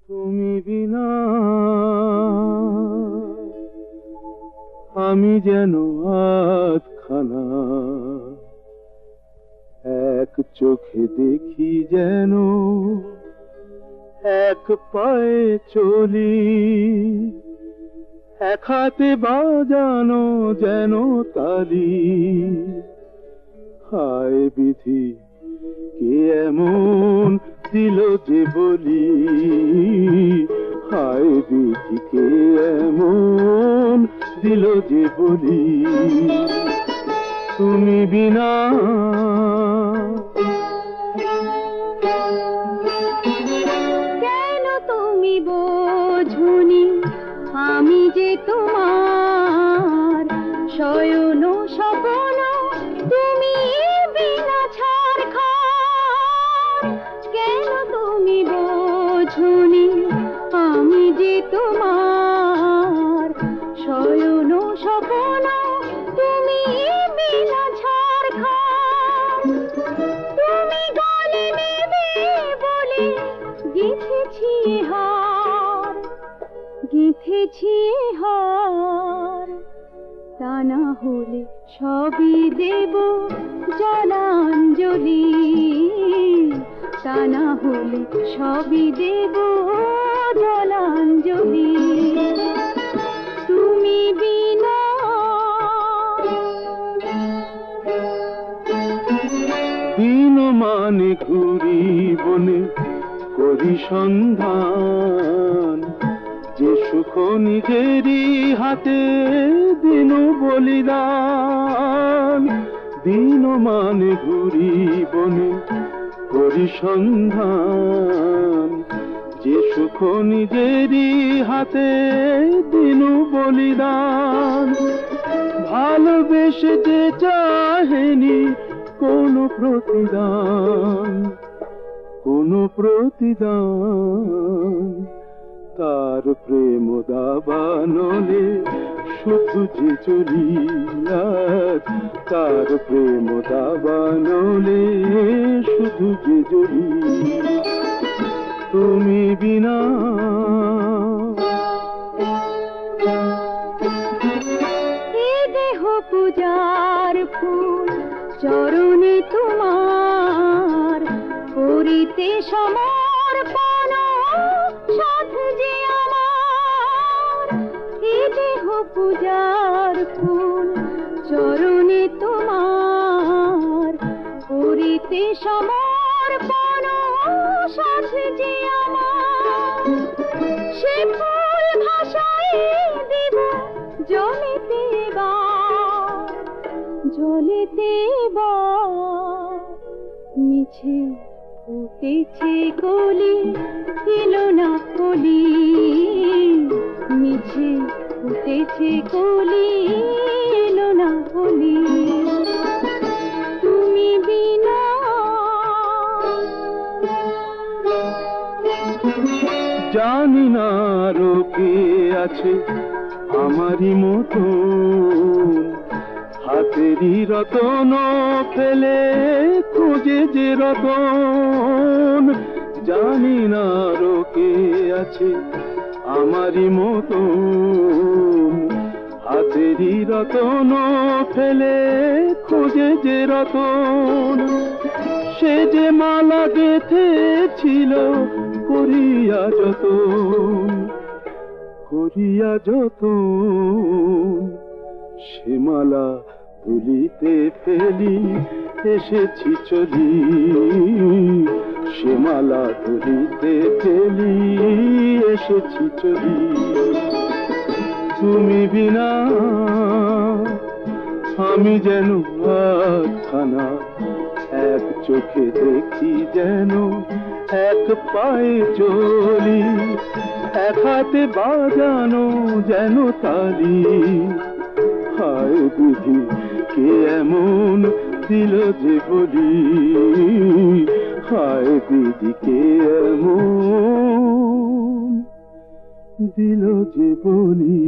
তুমি বিনা আমি যেন আধখানা, এক চোখে দেখি যেন, এক পায়ে চলি, এক হাতে বাজানো যেন তালি। হায় বিধি কে এমন দিল যে বলি, হায় বিধি কে এমন দিল যে বলি, তুমি বিনা কেন তুমি বোঝনি আমি যে তোমার শয়ন স্বপ্ন, তুমি বিনা ছাড়খার। কেন তুমি বোঝনি আমি যে তোমার শয়ন স্বপ্ন, তুমি বিনা ছাড়খার। তুমি গলে নেবে বলে গেঁথেছি হার, গেঁথেছি হার। তা না হলে সবই দেব জলাঞ্জলি, তা না হলে সবই দেব জলাঞ্জলি। তুমি বিনা দিন মানে ঘুরি বনে করি সন্ধান, যে সুখ নিজেরই হাতে দিন বলিদান। দিন মানে ঘুরি বনে করি সন্ধান, যে সুখ নিজেরই হাতে দিন বলিদান। ভালোবেসে যে চাহেনি কোনো প্রতিদান, কোনো প্রতিদান। তার প্রেম দাবানলে শুধু যে চলি, তার প্রেম দাবানলে শুধু যে চলি, তুমি বিনা এ দেহ পূজার ফুল চরণে তোমার করিতে সমর্পণ, সাধ যে আমার। এ দেহ পূজার ফুল চরণে তোমার করিতে সমর্পণ, সাধ যে আমার। সে ফুল ভাষায় দিব জলেতে বার, জলেতে বার। মিছে ফুটেছে কলি এলো না কলি, মিছে ফুটেছে কলি এলো না কলি। তুমি বিনা জানি না আরো কে আছে আমারই মতো, হাতেরই রতন ফেলে খুঁজে যে রতন। জানি না আরো কে আছে আমারই মতো, হাতেরই রতন ফেলে খুঁজে যে রতন। সে যে মালা গেঁথেছিল করিয়া যতন, করিয়া যতন। সে মালা ধুলিতে ফেলি এসেছি চলি, সে মালা ধুলিতে ফেলি এসেছি চলি, তুমি বিনা আমি যেন আধখানা, এক চোখে দেখি যেন, এক পায়ে চলি, এক হাতে বাজানো যেন তালি। হায় বিধি কে এমন দিল যে বলি, হায় বিধি কে এমন দিল যে বলি।